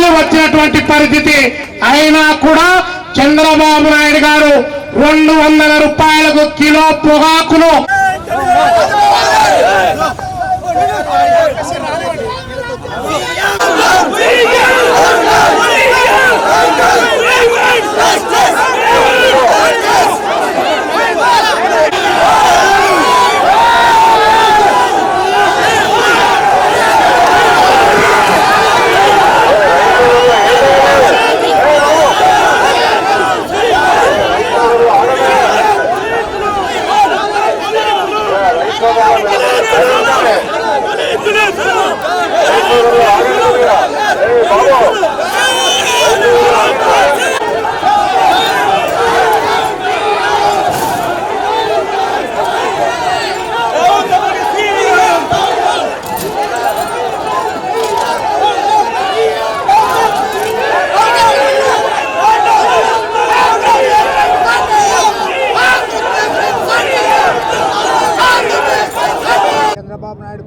వరదలు వచ్చినటువంటి పరిస్థితి అయినా కూడా చంద్రబాబు నాయుడు గారు 200 రూపాయలకు కిలో పొగాకును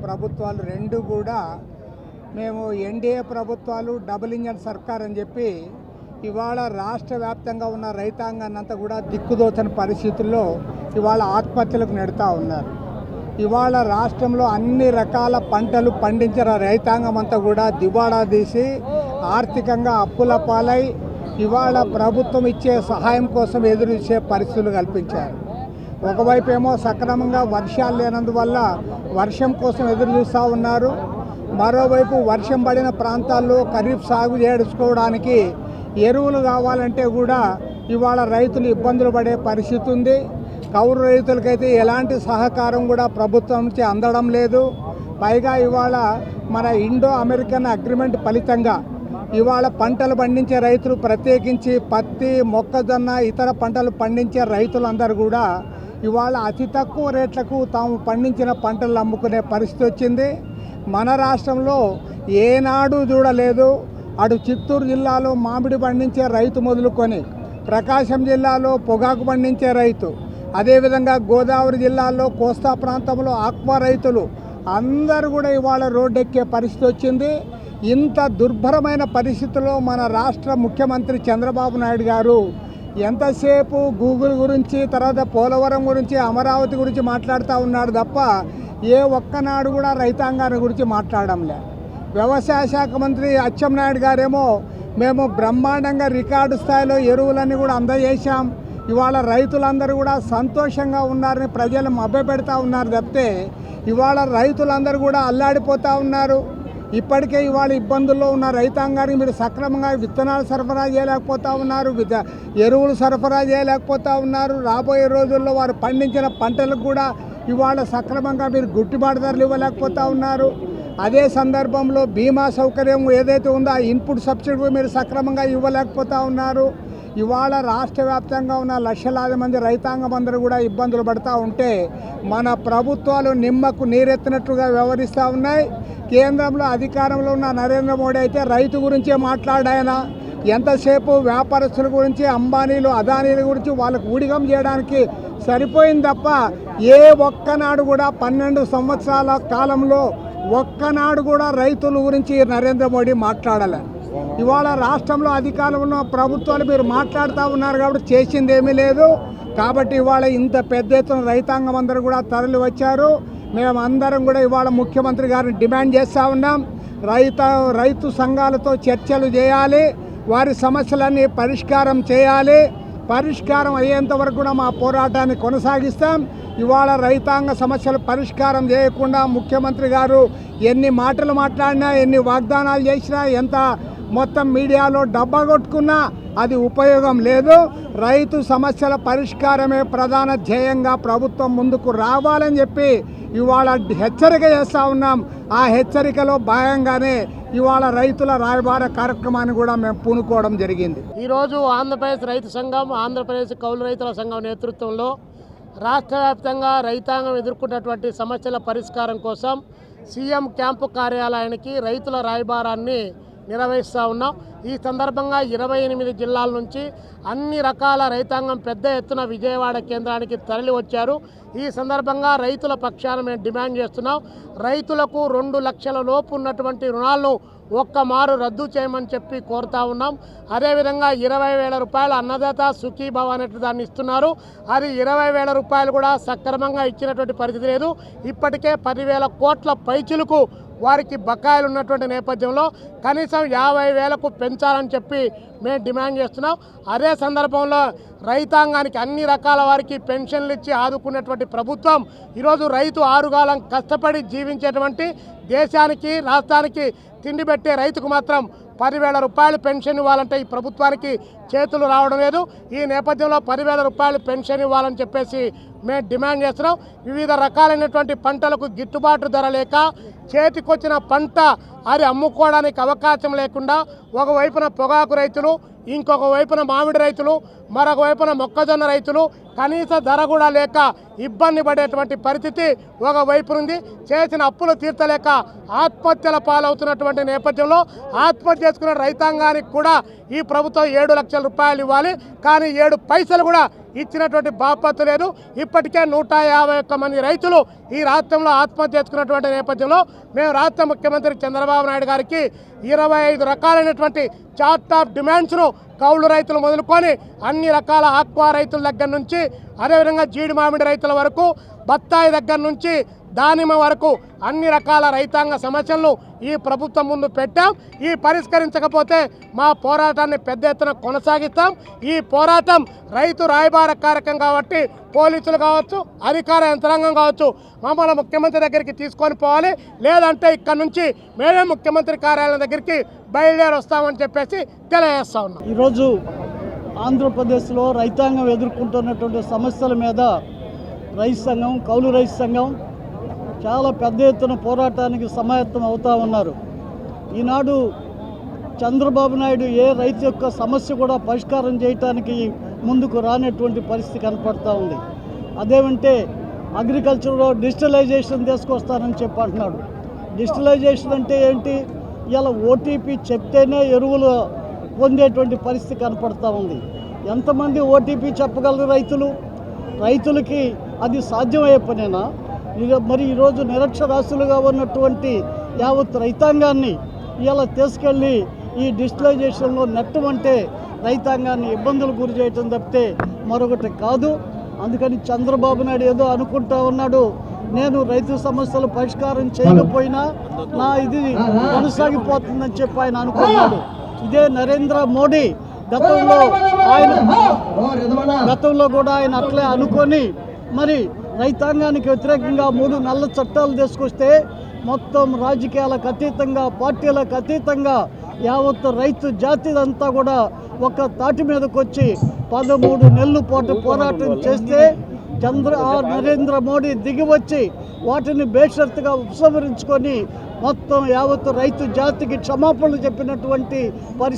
ప్రభుత్వాలు రెండు కూడా మేము ఎన్డీఏ ప్రభుత్వాలు డబుల్ ఇంజన్ సర్కార్ అని చెప్పి ఇవాళ రాష్ట్ర వ్యాప్తంగా ఉన్న రైతాంగాన్ని అంతా కూడా దిక్కుదోచని పరిస్థితుల్లో ఇవాళ ఆత్మహత్యలకు నెడుతూ ఉన్నారు. ఇవాళ రాష్ట్రంలో అన్ని రకాల పంటలు పండించిన రైతాంగం అంతా కూడా దివాళా తీసి ఆర్థికంగా అప్పుల పాలై ఇవాళ ప్రభుత్వం ఇచ్చే సహాయం కోసం ఎదురు చూసే పరిస్థితులు కల్పించారు. ఒకవైపు ఏమో సక్రమంగా వర్షాలు లేనందువల్ల వర్షం కోసం ఎదురు చూస్తూ ఉన్నారు. మరోవైపు వర్షం పడిన ప్రాంతాల్లో ఖరీఫ్ సాగు చేసుకోవడానికి ఎరువులు కావాలంటే కూడా ఇవాళ రైతులు ఇబ్బందులు పడే పరిస్థితి ఉంది. కౌలు రైతులకైతే ఎలాంటి సహకారం కూడా ప్రభుత్వం నుంచి అందడం లేదు. పైగా ఇవాళ మన ఇండో అమెరికన్ అగ్రిమెంట్ ఫలితంగా ఇవాళ పంటలు పండించే రైతులు ప్రత్యేకించి పత్తి, మొక్కజొన్న, ఇతర పంటలు పండించే రైతులందరూ కూడా ఇవాళ అతి తక్కువ రేట్లకు తాము పండించిన పంటలు అమ్ముకునే పరిస్థితి వచ్చింది. మన రాష్ట్రంలో ఏనాడు చూడలేదు. అటు చిత్తూరు జిల్లాలో మామిడి పండించే రైతు మొదలుకొని ప్రకాశం జిల్లాలో పొగాకు పండించే రైతు, అదేవిధంగా గోదావరి జిల్లాలో కోస్తా ప్రాంతంలో ఆక్వా రైతులు అందరూ కూడా ఇవాళ రోడ్డెక్కే పరిస్థితి వచ్చింది. ఇంత దుర్భరమైన పరిస్థితుల్లో మన రాష్ట్ర ముఖ్యమంత్రి చంద్రబాబు నాయుడు గారు ఎంతసేపు గూగుల్ గురించి, తర్వాత పోలవరం గురించి, అమరావతి గురించి మాట్లాడుతూ ఉన్నాడు తప్ప ఏ ఒక్కనాడు కూడా రైతాంగాన్ని గురించి మాట్లాడడం లే. వ్యవసాయ శాఖ మంత్రి అచ్చెన్నాయుడు గారేమో మేము బ్రహ్మాండంగా రికార్డు స్థాయిలో ఎరువులన్నీ కూడా అందజేశాం, ఇవాళ రైతులందరూ కూడా సంతోషంగా ఉన్నారని ప్రజలు మభ్యపెడతా ఉన్నారు తప్పితే ఇవాళ రైతులందరూ కూడా అల్లాడిపోతూ ఉన్నారు. ఇప్పటికే ఇవాళ ఇబ్బందుల్లో ఉన్న రైతాంగానికి మీరు సక్రమంగా విత్తనాలు సరఫరా చేయలేకపోతూ ఉన్నారు, ఎరువులు సరఫరా చేయలేకపోతూ ఉన్నారు. రాబోయే రోజుల్లో వారు పండించిన పంటలకు కూడా ఇవాళ సక్రమంగా మీరు గిట్టుబాటు ధరలు ఇవ్వలేకపోతూ ఉన్నారు. అదే సందర్భంలో బీమా సౌకర్యం ఏదైతే ఉందో ఆ ఇన్పుట్ సబ్సిడీ మీరు సక్రమంగా ఇవ్వలేకపోతూ ఉన్నారు. ఇవాళ రాష్ట్ర వ్యాప్తంగా ఉన్న లక్షలాది మంది రైతాంగం అందరూ కూడా ఇబ్బందులు పడుతూ ఉంటే మన ప్రభుత్వాలు నిమ్మకు నీరెత్తినట్లుగా వ్యవహరిస్తూ ఉన్నాయి. కేంద్రంలో అధికారంలో ఉన్న నరేంద్ర మోడీ అయితే రైతు గురించే మాట్లాడాయన. ఎంతసేపు వ్యాపారస్తుల గురించి, అంబానీలు, అదానీల గురించి వాళ్ళకు ఊడిగం చేయడానికి సరిపోయింది తప్ప ఏ ఒక్కనాడు కూడా 12 సంవత్సరాల కాలంలో ఒక్కనాడు కూడా రైతుల గురించి నరేంద్ర మోడీ మాట్లాడాలి. ఇవాళ రాష్ట్రంలో అధికారంలో ప్రభుత్వాలు మీరు మాట్లాడుతూ ఉన్నారు కాబట్టి చేసింది ఏమీ లేదు. కాబట్టి ఇవాళ ఇంత పెద్ద ఎత్తున రైతాంగం అందరూ కూడా తరలి వచ్చారు. మేమందరం కూడా ఇవాళ ముఖ్యమంత్రి గారిని డిమాండ్ చేస్తూ ఉన్నాం. రైతు సంఘాలతో చర్చలు చేయాలి, వారి సమస్యలన్నీ పరిష్కారం చేయాలి. పరిష్కారం అయ్యేంత వరకు కూడా మా పోరాటాన్ని కొనసాగిస్తాం. ఇవాళ రైతాంగ సమస్యలు పరిష్కారం చేయకుండా ముఖ్యమంత్రి గారు ఎన్ని మాటలు మాట్లాడినా, ఎన్ని వాగ్దానాలు చేసినా, ఎంత మొత్తం మీడియాలో డబ్బా కొట్టుకున్నా అది ఉపయోగం లేదు. రైతు సమస్యల పరిష్కారమే ప్రధాన ధ్యేయంగా ప్రభుత్వం ముందుకు రావాలని చెప్పి ఇవాళ హెచ్చరిక చేస్తూ ఉన్నాం. ఆ హెచ్చరికలో భాగంగానే ఇవాళ రైతుల రాయబార కార్యక్రమాన్ని కూడా మేము పూనుకోవడం జరిగింది. ఈరోజు ఆంధ్రప్రదేశ్ రైతు సంఘం, ఆంధ్రప్రదేశ్ కౌలు రైతుల సంఘం నేతృత్వంలో రాష్ట్ర వ్యాప్తంగా రైతాంగం ఎదుర్కొన్నటువంటి సమస్యల పరిష్కారం కోసం సీఎం క్యాంపు కార్యాలయానికి రైతుల రాయబారాన్ని నిర్వహిస్తూ ఉన్నాం. ఈ సందర్భంగా 28 జిల్లాల నుంచి అన్ని రకాల రైతాంగం పెద్ద ఎత్తున విజయవాడ కేంద్రానికి తరలి వచ్చారు. ఈ సందర్భంగా రైతుల పక్షాన మేము డిమాండ్ చేస్తున్నాం. రైతులకు 2 లక్షల లోపు ఉన్నటువంటి రుణాలను ఒక్క మారు రద్దు చేయమని చెప్పి కోరుతా ఉన్నాం. అదేవిధంగా 20,000 రూపాయలు అన్నదాత సుఖీభవ అనేటువంటి దాన్ని ఇస్తున్నారు. అది 20,000 రూపాయలు కూడా సక్రమంగా ఇచ్చినటువంటి పరిస్థితి లేదు. ఇప్పటికే 10,000 కోట్ల పైచిలకు వారికి బకాయిలు ఉన్నటువంటి నేపథ్యంలో కనీసం 50,000కు పెంచాలని చెప్పి మేము డిమాండ్ చేస్తున్నాం. అదే సందర్భంలో రైతాంగానికి అన్ని రకాల వారికి పెన్షన్లు ఇచ్చి ఆదుకునేటువంటి ప్రభుత్వం ఈరోజు రైతు ఆరుగాలం కష్టపడి జీవించేటువంటి దేశానికి రాష్ట్రానికి తిండి పెట్టే రైతుకు మాత్రం 10,000 రూపాయలు పెన్షన్ ఇవ్వాలంటే ఈ ప్రభుత్వానికి చేతులు రావడం లేదు. ఈ నేపథ్యంలో 10,000 రూపాయలు పెన్షన్ ఇవ్వాలని చెప్పేసి మేము డిమాండ్ చేస్తున్నాం. వివిధ రకాలైనటువంటి పంటలకు గిట్టుబాటు ధర లేక చేతికొచ్చిన పంట అది అమ్ముకోవడానికి అవకాశం లేకుండా ఒకవైపున పొగాకు రైతులు, ఇంకొక వైపున మామిడి రైతులు, మరొక వైపున మొక్కజొన్న రైతులు కనీస ధర కూడా లేక ఇబ్బంది పడేటువంటి పరిస్థితి ఒకవైపు ఉంది. చేసిన అప్పులు తీర్చలేక ఆత్మహత్యల పాలవుతున్నటువంటి నేపథ్యంలో ఆత్మహత్య చేసుకున్న రైతాంగానికి కూడా ఈ ప్రభుత్వం 7 లక్షల రూపాయలు ఇవ్వాలి. కానీ 7 పైసలు కూడా ఇచ్చినటువంటి బాపత్తు లేదు. ఇప్పటికే 151 మంది రైతులు ఈ రాష్ట్రంలో ఆత్మహత్య చేసుకున్నటువంటి నేపథ్యంలో మేము రాష్ట్ర ముఖ్యమంత్రి చంద్రబాబు నాయుడు గారికి 25 రకాలైనటువంటి చార్ట్ ఆఫ్ డిమాండ్స్ను కౌలు రైతులు మొదలుకొని అన్ని రకాల ఆక్వా రైతుల దగ్గర నుంచి అదేవిధంగా జీడి మామిడి రైతుల వరకు బత్తాయి దగ్గర నుంచి దానిమ్మ వరకు అన్ని రకాల రైతాంగ సమస్యలను ఈ ప్రభుత్వం ముందు పెట్టాం. ఈ పరిష్కరించకపోతే మా పోరాటాన్ని పెద్ద ఎత్తున కొనసాగిస్తాం. ఈ పోరాటం రైతు రాయబార కార్యక్రమం కాబట్టి పోలీసులు కావచ్చు, అధికార యంత్రాంగం కావచ్చు మమ్మల్ని ముఖ్యమంత్రి దగ్గరికి తీసుకొని పోవాలి. లేదంటే ఇక్కడ నుంచి మేమే ముఖ్యమంత్రి కార్యాలయం దగ్గరికి బయలుదేరి వస్తామని చెప్పేసి తెలియజేస్తా ఉన్నాం. ఈరోజు ఆంధ్రప్రదేశ్లో రైతాంగం ఎదుర్కొంటున్నటువంటి సమస్యల మీద రైతు సంఘం, కౌలు రైతు సంఘం చాలా పెద్ద ఎత్తున పోరాటానికి సమాయత్తం అవుతూ ఉన్నారు. ఈనాడు చంద్రబాబు నాయుడు ఏ రైతు యొక్క సమస్య కూడా పరిష్కారం చేయటానికి ముందుకు రానటువంటి పరిస్థితి కనపడుతూ ఉంది. అదేమంటే అగ్రికల్చర్లో డిజిటలైజేషన్ తీసుకొస్తానని చెప్పి అంటున్నాడు. డిజిటలైజేషన్ అంటే ఏంటి? ఇలా ఓటీపీ చెప్తేనే ఎరువులు పొందేటువంటి పరిస్థితి కనపడుతూ ఉంది. ఎంతమంది ఓటీపీ చెప్పగలరు రైతులకి? అది సాధ్యమయ్యే పనేనా? మరి ఈరోజు నిరక్షరాస్యులుగా ఉన్నటువంటి యావత్ రైతాంగాన్ని ఇలా తీసుకెళ్ళి ఈ డిజిటలైజేషన్లో నెట్టమంటే రైతాంగాన్ని ఇబ్బందులు గురి చేయటం తప్పితే మరొకటి కాదు. అందుకని చంద్రబాబు నాయుడు ఏదో అనుకుంటా ఉన్నాడు, నేను రైతు సమస్యలు పరిష్కారం చేయకపోయినా నా ఇది కొనసాగిపోతుందని చెప్పి ఆయన అనుకున్నాడు. ఇదే నరేంద్ర మోడీ గతంలో కూడా ఆయన అట్లే అనుకొని మరి రైతాంగానికి వ్యతిరేకంగా 3 నల్ల చట్టాలు తీసుకొస్తే మొత్తం రాజకీయాలకు అతీతంగా, పార్టీలకు అతీతంగా యావత్ రైతు జాతి అంతా కూడా ఒక తాటి మీదకి వచ్చి 13 నెలల పాటు పోరాటం చేస్తే నరేంద్ర మోడీ దిగి వచ్చి వాటిని బేషరతుగా ఉపసంహరించుకొని మొత్తం యావత్ రైతు జాతికి క్షమాపణలు చెప్పినటువంటి పరిస్థితి